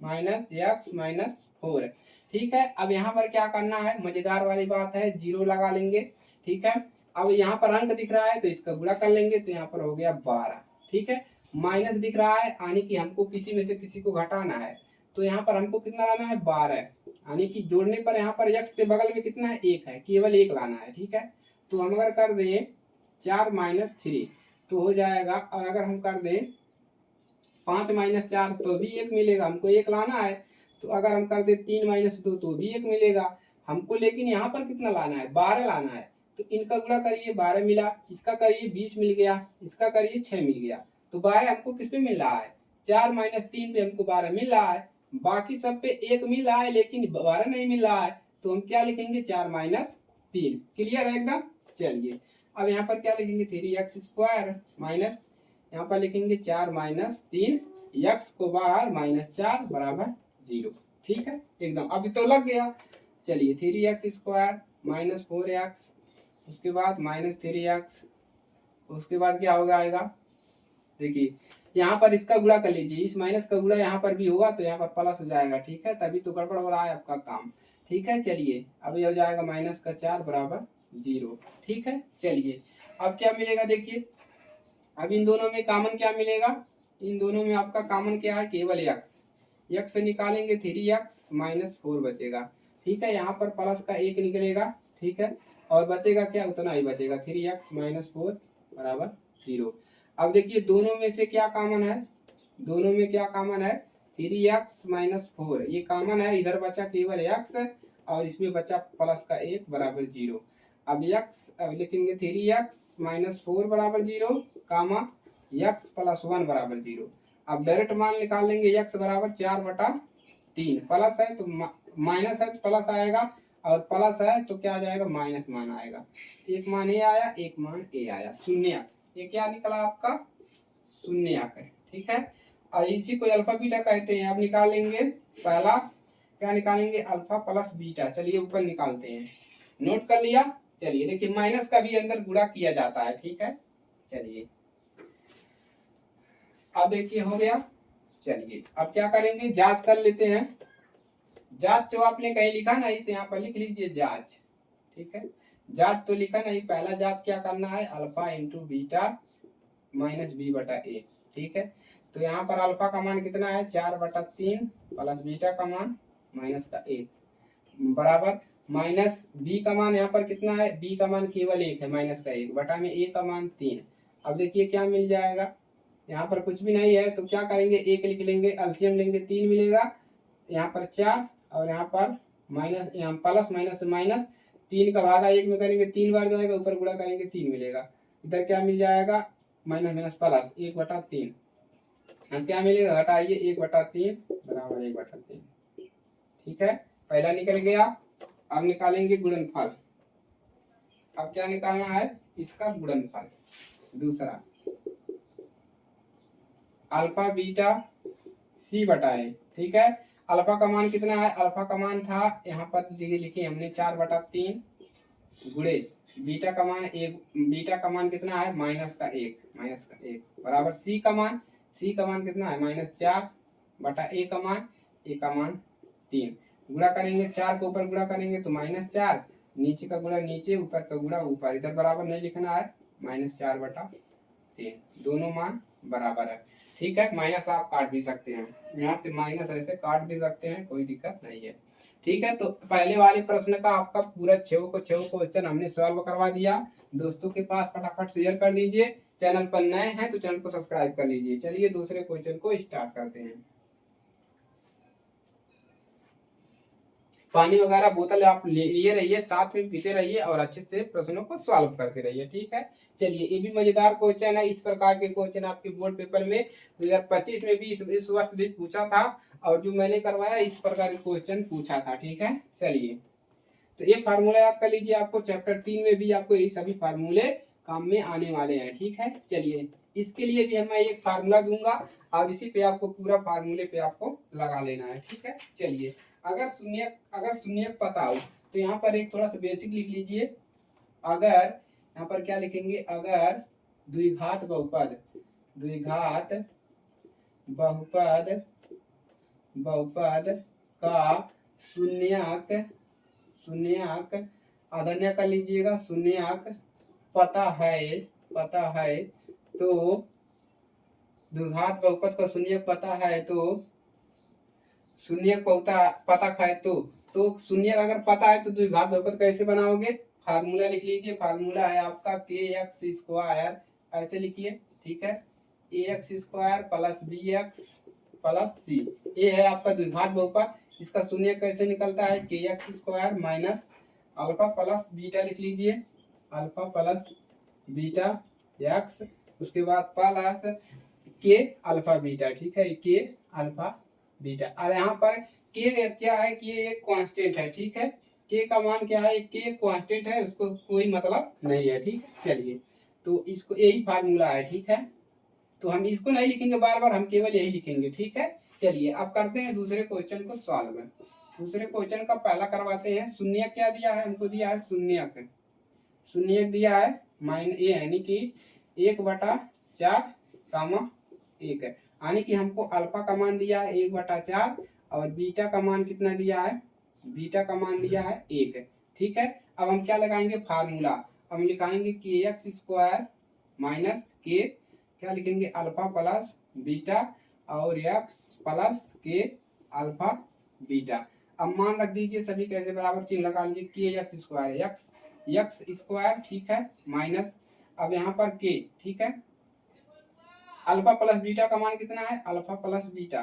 S1: माइनस एक्स माइनस 4। ठीक है, अब यहाँ पर क्या करना है, मजेदार वाली बात है, 0 लगा लेंगे। ठीक है, अब यहाँ पर अंक दिख रहा है तो इसका गुणा कर लेंगे, तो यहाँ पर हो गया 12। ठीक है, माइनस दिख रहा है, यानी कि हमको किसी में से किसी को घटाना है, तो यहाँ पर हमको कितना लाना है, 12। यानी कि जोड़ने पर यहाँ पर x के बगल में कितना है, 1 है, केवल 1 लाना है। ठीक है, तो हम अगर कर दें 4 माइनस 3 तो हो जाएगा, और अगर हम कर दें 5 माइनस 4 तो भी 1 मिलेगा, हमको 1 लाना है। तो अगर हम कर दे 3 माइनस 2 तो भी 1 मिलेगा हमको, लेकिन यहाँ पर कितना लाना है, 12 लाना है। तो इनका गुणा करिए, 12 मिला, इसका करिए 20 मिल गया, इसका करिए 6 मिल गया। तो 12 हमको किस पे मिल रहा है, 4 माइनस 3 पे हमको 12 मिल रहा है, बाकी सब पे 1 मिल रहा है लेकिन 12 नहीं मिल रहा है। तो हम क्या लिखेंगे, 4 माइनस 3। क्लियर है एकदम। चलिए अब यहाँ पर क्या लिखेंगे, 3x² माइनस, यहाँ पर लिखेंगे 4 माइनस 3, x को बाहर -4 बराबर 0। ठीक है एकदम, अभी तो लग गया। चलिए 3x² माइनस 4x, उसके बाद -3x, उसके बाद क्या होगा आएगा, देखिए यहाँ पर इसका गुणा कर लीजिए, इस माइनस का गुणा यहाँ पर भी होगा तो यहाँ पर प्लस हो जाएगा। ठीक है, तभी तो गड़बड़ हो रहा है आपका काम। ठीक है, चलिए अब ये हो जाएगा -4 बराबर 0। ठीक है, चलिए अब क्या मिलेगा, देखिए अब इन दोनों में कॉमन क्या मिलेगा, इन दोनों में आपका कॉमन क्या है, केवल x से निकालेंगे 3x माइनस 4 बचेगा। ठीक है, यहाँ पर प्लस का 1 निकलेगा। ठीक है, और बचेगा क्या, उतना ही बचेगा, 3x माइनस 4 बराबर 0। अब देखिए दोनों में से क्या कॉमन है, दोनों में क्या कॉमन है, 3x माइनस 4 ये कॉमन है, इधर बचा केवल x और इसमें बचा प्लस का 1 बराबर 0। अब अब लिखेंगे 3x माइनस 4 बराबर 0 कामा x प्लस 1 बराबर 0। अब डायरेक्ट मान निकाल लेंगे, x बराबर 4/3, प्लस है तो माइनस है तो प्लस आएगा, और प्लस है तो क्या आ जाएगा, माइनस मान आएगा। एक मान ए आया, एक मान ए आया, शून्य। ये क्या निकला आपका, शून्यक है। ठीक है, और इसी को अल्फा बीटा कहते हैं। अब निकालेंगे, पहला क्या निकालेंगे, अल्फा प्लस बीटा। चलिए ऊपर निकालते हैं, नोट कर लिया। चलिए देखिए माइनस का भी अंदर गुणा किया जाता है। ठीक है, चलिए अब देखिए हो गया। चलिए अब क्या करेंगे, जांच कर लेते हैं। जांच जो आपने कहीं लिखा नहीं तो यहाँ पर लिख लीजिए जांच। ठीक है, जांच तो लिखा नहीं, पहला जांच क्या करना है, alpha into beta minus b बटा a। ठीक है, तो यहाँ पर अल्फा का मान कितना है, 4/3 प्लस बीटा का मान माइनस का 1 बराबर माइनस b का मान यहाँ पर कितना है, b का मान केवल 1 है, माइनस का 1 बटा में a का मान 3। अब देखिए क्या मिल जाएगा, यहाँ पर कुछ भी नहीं है तो क्या करेंगे, 1 लिख लेंगे, एलसीएम लेंगे 3 मिलेगा, यहाँ पर 4 और यहाँ पर माइनस, यहाँ प्लस माइनस माइनस, 3 का भागा 1 में करेंगे 3 बार जाएगा, ऊपर गुणा करेंगे 3 मिलेगा, इधर क्या मिल जाएगा, माइनस माइनस प्लस 1/3। अब क्या मिलेगा, घटाइए 1/3 बराबर 1/3। ठीक है, पहला निकल गया। अब निकालेंगे गुणनफल। अब क्या निकालना है, इसका गुणनफल। दूसरा अल्फा बीटा c बटा a। ठीक है, अल्फा का मान कितना है, अल्फा का मान था यहाँ पर लिखे हमने 4/3 गुणे बीटा का मान 1, बीटा का मान कितना है, माइनस का 1 बराबर c का मान, c का मान कितना है, -4 बटा a का मान, a का मान 3। गुणा करेंगे, 4 को ऊपर गुणा करेंगे तो -4, नीचे का गुणा नीचे, ऊपर का गुणा ऊपर, इधर बराबर नहीं लिखना है, -4/3, दोनों मान बराबर है। ठीक है, माइनस आप काट भी सकते हैं, यहाँ पे माइनस ऐसे काट भी सकते हैं, कोई दिक्कत नहीं है। ठीक है, तो पहले वाले प्रश्न का आपका पूरा 6 क्वेश्चन हमने सॉल्व करवा दिया। दोस्तों के पास फटाफट शेयर कर दीजिए, चैनल पर नए हैं तो चैनल को सब्सक्राइब कर लीजिए। चलिए दूसरे क्वेश्चन को स्टार्ट करते हैं। पानी वगैरह बोतल आप लिए रहिए, साथ में पीते रहिए और अच्छे से प्रश्नों को सॉल्व करते रहिए। ठीक है, चलिए ये भी मजेदार क्वेश्चन है। इस प्रकार के क्वेश्चन आपके बोर्ड पेपर में 2025 में भी इस वर्ष भी पूछा था, और जो मैंने करवाया इस प्रकार के क्वेश्चन पूछा था। ठीक है, चलिए तो ये फार्मूला याद कर लीजिए, आपको चैप्टर 3 में भी आपको ये सभी फार्मूले काम में आने वाले हैं। ठीक है, चलिए इसके लिए भी मैं एक फार्मूला दूंगा और इसी पे आपको पूरा फार्मूले पे आपको लगा लेना है। ठीक है, चलिए अगर शून्य पता हो तो यहाँ पर एक थोड़ा सा बेसिक लिख लीजिए। अगर यहाँ पर क्या लिखेंगे, अगर द्विघात बहुपद का शून्यक आदन्य कर लीजिएगा, शून्यक पता है तो द्विघात बहुपद का शून्यक पता है तो शून्यक पता है तो शून्यक अगर पता है तो द्विघात बहुपद कैसे बनाओगे, फार्मूला लिख लीजिए। फार्मूला है आपका kx², ऐसे लिखिए। ठीक है, ax² plus bx plus c, ये है आपका द्विघात बहुपद। इसका शून्य कैसे निकलता है, kx² minus alpha plus beta लिख लीजिए, अल्फा प्लस बीटा x, उसके बाद प्लस के अल्फा बीटा। ठीक है, के अल्फा बीटा। और यहाँ पर के क्या है कि ये एक कांस्टेंट है। ठीक है, के का मान क्या है, के कांस्टेंट है, उसको कोई मतलब नहीं है। ठीक है, चलिए तो इसको यही फार्मूला है। ठीक है, तो हम इसको नहीं लिखेंगे बार बार, हम केवल यही लिखेंगे। ठीक है, चलिए अब करते हैं दूसरे क्वेश्चन को सॉल्व। दूसरे क्वेश्चन का पहला करवाते हैं। शून्य क्या दिया है, हमको दिया है शून्य दिया है माइन ए, यानी कि 1/4 1 है, यानी कि हमको अल्फा का मान दिया है 1/4 और बीटा का मान कितना दिया है, बीटा का मान दिया है 1। ठीक है, अब हम क्या लगाएंगे, फार्मूला हम लिखाएंगे kx² माइनस के, क्या लिखेंगे, अल्फा प्लस बीटा और x प्लस के अल्फा बीटा। अब मान रख दीजिए सभी कैसे बराबर चिन्ह लगा लीजिए, x²। ठीक है, माइनस अब यहाँ पर k। ठीक है, अल्फा प्लस बीटा का मान कितना है, अल्फा प्लस बीटा,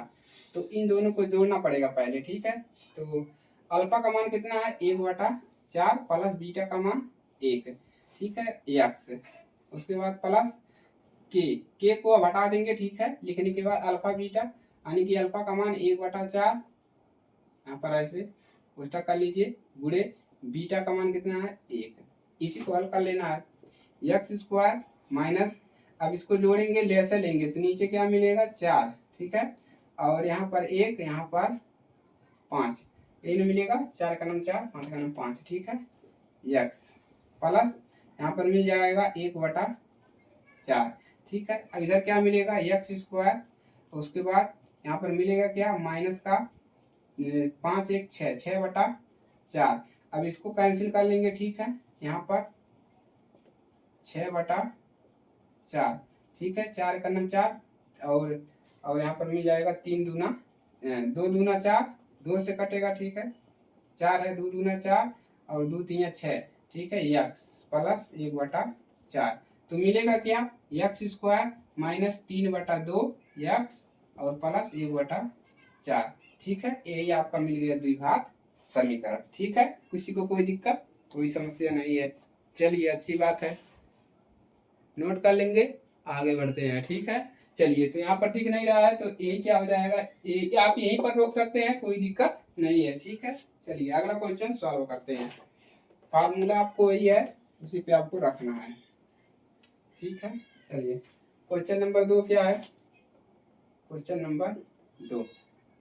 S1: तो इन दोनों को जोड़ना पड़ेगा पहले। ठीक है, तो अल्फा का मान कितना है 1/4 प्लस बीटा का मान 1। ठीक है, x, उसके बाद प्लस के को अब हटा देंगे। ठीक है, लिखने के बाद अल्फा बीटा, यानी कि अल्फा का मान 1/4, यहाँ पर ऐसे उसका कर लीजिए, गुणे बीटा का मान कितना है 1। इसी को हल कर लेना है, x² माइनस, अब इसको जोड़ेंगे, लेसे लेंगे तो नीचे क्या मिलेगा 4। ठीक है, और यहाँ पर 1, यहाँ पर 5, ये मिलेगा 4 का नाम 4, 5 का नाम 5। ठीक है, x प्लस यहाँ पर मिल जाएगा 1/4। ठीक है, अब इधर क्या मिलेगा x², उसके बाद यहाँ पर मिलेगा क्या, माइनस का 5 1 6, 6/4। अब इसको कैंसिल कर लेंगे। ठीक है, यहाँ पर 6/4। ठीक है, 4 का नाम 4, और यहाँ पर मिल जाएगा 3 दूना 2 दूना 4, 2 से कटेगा। ठीक है, 4 है, 2 दूना 4 और 2 3 6। ठीक है, x प्लस 1/4, तो मिलेगा क्या, x² माइनस 3/2 x और प्लस 1/4। ठीक है, यही आपका मिल गया द्विघात समीकरण। ठीक है, किसी को कोई दिक्कत, कोई समस्या नहीं है। चलिए अच्छी बात है, नोट कर लेंगे, आगे बढ़ते हैं। ठीक है, चलिए तो यहाँ पर ठीक नहीं रहा है तो ये क्या हो जाएगा, ये आप यहीं पर रोक सकते हैं, कोई दिक्कत नहीं है। ठीक है, चलिए अगला क्वेश्चन सॉल्व करते हैं। फार्मूला आपको वही है, उसी पे आपको रखना है। ठीक है, चलिए क्वेश्चन नंबर 2 क्या है, क्वेश्चन नंबर 2,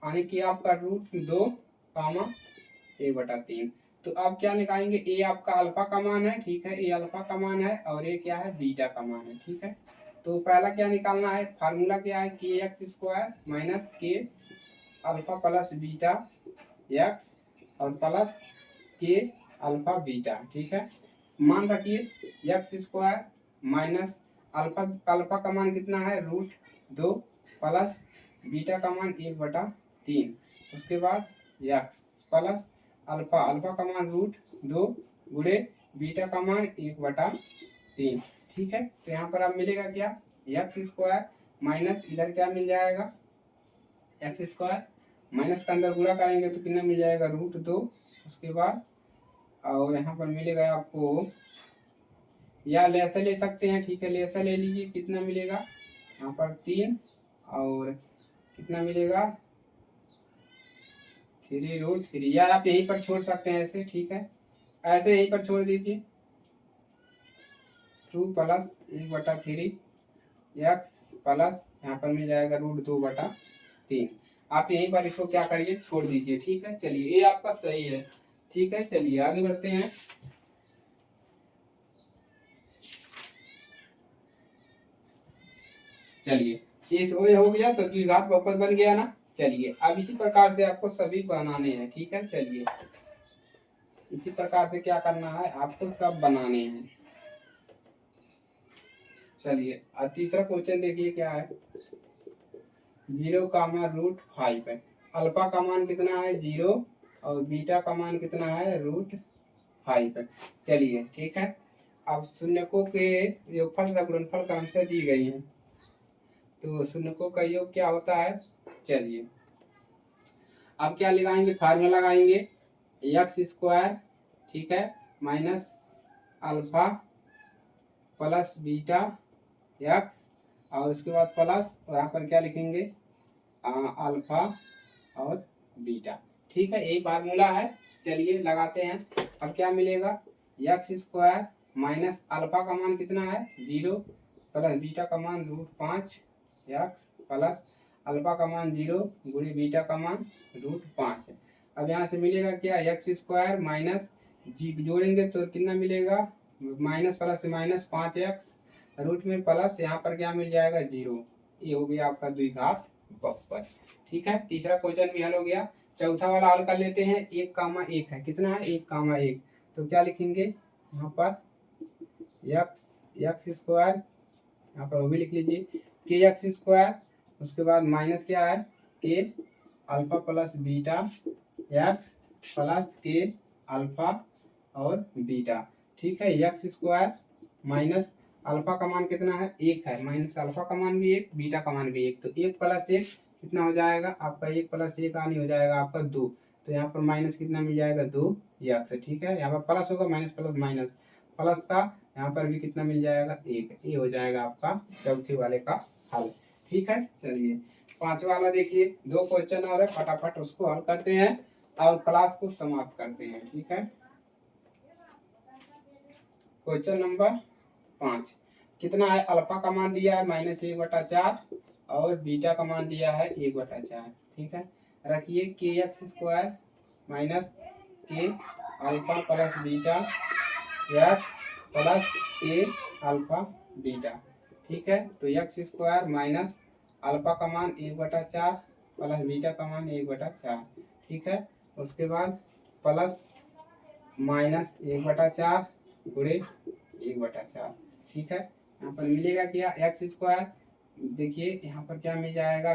S1: यानी कि आपका √2, 1/3। तो आप क्या निकालेंगे, ए आपका अल्फा का मान है। ठीक है, ए अल्फा का मान है और ये क्या है, बीटा का मान है। ठीक है, तो पहला क्या निकालना है, फार्मूला क्या है, kx² माइनस के अल्फा प्लस बीटा x और प्लस के अल्फा बीटा। ठीक है, मान रखिए x² माइनस अल्फा का मान कितना है, √2 प्लस बीटा का मान 1/3, उसके बाद x प्लस अल्फा का मान √2 गुणे बीटा का मान 1/3। ठीक है, तो यहाँ पर अब मिलेगा क्या, x² माइनस इधर क्या मिल जाएगा, x² माइनस का अंदर गुणा करेंगे तो कितना मिल जाएगा, √2 उसके बाद और यहाँ पर मिलेगा आपको, या लेसा ले सकते हैं, ठीक है लेसा ले लीजिए, कितना मिलेगा यहाँ पर 3 और कितना मिलेगा 3√3, या आप यहीं पर छोड़ सकते हैं ऐसे, ठीक है ऐसे यहीं पर छोड़ दीजिए 2 प्लस 1/3 x प्लस यहाँ पर मिल जाएगा √2/3। आप यहीं पर इसको क्या करिए छोड़ दीजिए, ठीक है चलिए ये आपका सही है, ठीक है चलिए आगे बढ़ते हैं। चलिए इस वो हो गया तो द्विघात बहुपद बन गया ना। चलिए अब इसी प्रकार से आपको सभी बनाने हैं, ठीक है चलिए इसी प्रकार से क्या करना है आपको सब बनाने हैं। चलिए अब तीसरा क्वेश्चन देखिए क्या है, 0, है, अल्फा का मान कितना है 0 और बीटा का मान कितना है √5 है। चलिए ठीक है, अब शून्यकों के योगफल तथा गुणनफल क्रमशः दी गई है, तो शून्यकों का योग क्या होता है। चलिए अब क्या लगाएंगे फार्मूला लगाएंगे x², ठीक है minus alpha plus beta x और उसके बाद प्लस यहाँ पर क्या लिखेंगे अल्फा और बीटा, ठीक है यही फार्मूला है। चलिए लगाते हैं, अब क्या मिलेगा x² माइनस अल्फा का मान कितना है 0 प्लस बीटा का मान √5 x प्लस अल्फा का मान 0 गुणे बीटा का मान √5 है। अब यहाँ से मिलेगा क्या x² माइनस जी जोड़ेंगे तो कितना मिलेगा माइनस प्लस से माइनस 5x रूट में प्लस यहाँ पर क्या मिल जाएगा 0, ये हो गया आपका द्विघात बहुपद, ठीक है तीसरा क्वेश्चन भी हल हो गया। चौथा वाला हल कर लेते हैं, 1,1 है, कितना है 1,1, तो क्या लिखेंगे यहाँ पर x² यहाँ पर वो भी लिख लीजिए kx², उसके बाद माइनस क्या है k alpha plus beta x plus k alpha और बीटा, ठीक है x² माइनस अल्फा का मान कितना है 1 है, माइनस अल्फा का मान भी 1 बीटा का मान भी 1, तो 1 + 1 कितना हो जाएगा आपका 1 + 1 आनी हो जाएगा आपका 2, तो यहाँ पर माइनस कितना मिल जाएगा 2x, ठीक है यहाँ पर प्लस होगा माइनस प्लस माइनस प्लस का यहाँ पर भी कितना मिल जाएगा 1, ये हो जाएगा आपका चौथे वाले का हल, ठीक है। चलिए पांचवा वाला देखिए, 2 क्वेश्चन और है फटाफट उसको हल करते हैं और क्लास को समाप्त करते हैं, ठीक है। क्वेश्चन नंबर 5 कितना है अल्फा का मान दिया है -1/4 और बीटा का मान दिया है 1/4, ठीक है रखिए kx² minus k alpha plus beta x plus k alpha beta, ठीक है तो x² माइनस अल्फा का मान 1/4 प्लस बीटा का मान 1/4, ठीक है उसके बाद प्लस माइनस 1/4 गुणे 1/4, ठीक है यहाँ पर मिलेगा क्या x², देखिए यहाँ पर क्या मिल जाएगा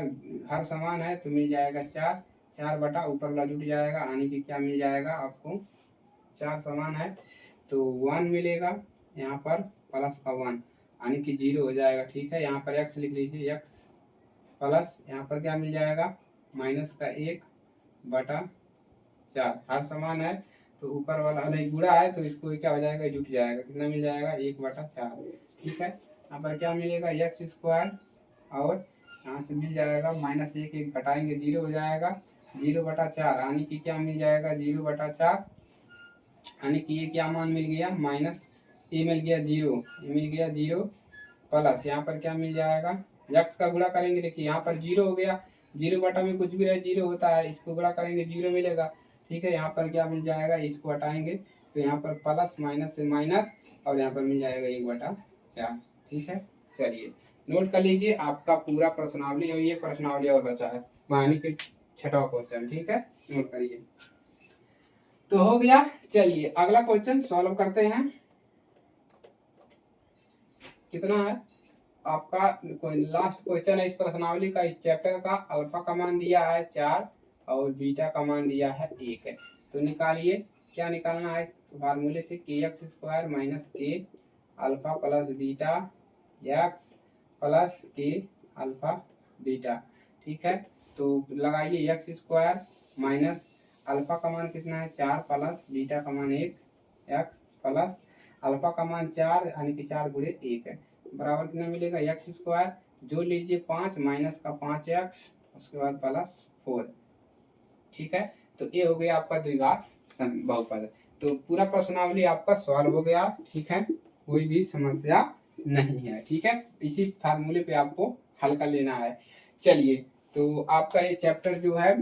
S1: हर समान है तो मिल जाएगा 4 बटा ऊपर वाला जुट जाएगा, यानी कि क्या मिल जाएगा आपको 4 समान है तो 1 मिलेगा यहाँ पर प्लस का 1 यानी कि 0 हो जाएगा, ठीक है यहाँ पर x लिख लीजिए x प्लस यहाँ पर क्या मिल जाएगा माइनस का 1/4 हर समान है तो ऊपर वाला नहीं गुणा है तो इसको क्या हो जाएगा जुट जाएगा, कितना मिल जाएगा 1/4, ठीक है यहाँ पर क्या मिलेगा x² और यहाँ से मिल जाएगा -1 1 घटाएंगे 0 हो जाएगा 0/4 यानी कि क्या मिल जाएगा 0/4 यानी कि ये क्या मान मिल गया माइनस ए मिल गया 0, मिल गया 0 प्लस यहाँ पर क्या मिल जाएगा x का गुणा करेंगे, देखिए यहाँ पर 0 हो गया 0 बटा में कुछ भी रहे 0 होता है, इसको गुणा करेंगे 0 मिलेगा, ठीक है यहाँ पर क्या मिल जाएगा इसको हटाएंगे तो यहाँ पर प्लस माइनस से माइनस और यहाँ पर मिल जाएगा 1/4, ठीक है चलिए नोट कर लीजिए आपका पूरा प्रश्नावली और ये प्रश्नावली और बचा है यानी कि 6वां क्वेश्चन, ठीक है नोट करिए तो हो गया। चलिए अगला क्वेश्चन सॉल्व करते हैं, कितना है आपका कोई लास्ट क्वेश्चन है इस प्रश्नावली का, इस चैप्टर का अल्फा का मान दिया है 4 और बीटा का मान दिया है 1 है, तो निकालिए क्या निकालना है फार्मूले से kx² minus k alpha plus beta x plus k alpha beta, ठीक है तो लगाइए x² माइनस अल्फा का मान कितना है 4 प्लस बीटा का मान 1 एक्स प्लस अल्फा का मान 4 यानी कि 4 गुणे 1 है, बराबर कितना मिलेगा एक्स स्क्वायर जो लीजिए 5 माइनस का 5 एक्स उसके बाद प्लस 4। ठीक है, तो ये हो गया आपका द्विघात बहुपद। तो पूरा प्रश्नावली आपका सॉल्व हो गया। ठीक है, कोई भी समस्या नहीं है। ठीक है, इसी फार्मूले पे आपको हल कर लेना है। चलिए, तो आपका ये चैप्टर जो है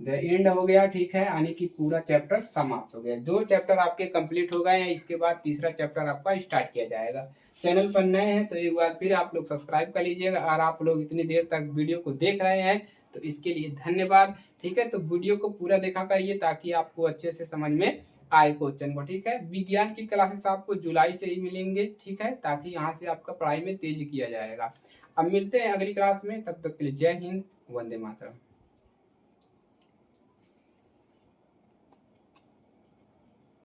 S1: द एंड हो गया। ठीक है, यानी कि पूरा चैप्टर समाप्त हो गया। 2 चैप्टर आपके कंप्लीट हो गए हैं, इसके बाद तीसरा चैप्टर आपका स्टार्ट किया जाएगा। चैनल पर नए हैं तो एक बार फिर आप लोग सब्सक्राइब कर लीजिएगा, और आप लोग इतनी देर तक वीडियो को देख रहे हैं तो इसके लिए धन्यवाद। ठीक है, तो वीडियो को पूरा देखा करिए ताकि आपको अच्छे से समझ में आए क्वेश्चन को। ठीक है, विज्ञान की क्लासेस आपको जुलाई से ही मिलेंगे। ठीक है, ताकि यहाँ से आपका पढ़ाई में तेज किया जाएगा। अब मिलते हैं अगली क्लास में, तब तक के लिए जय हिंद, वंदे मातरम।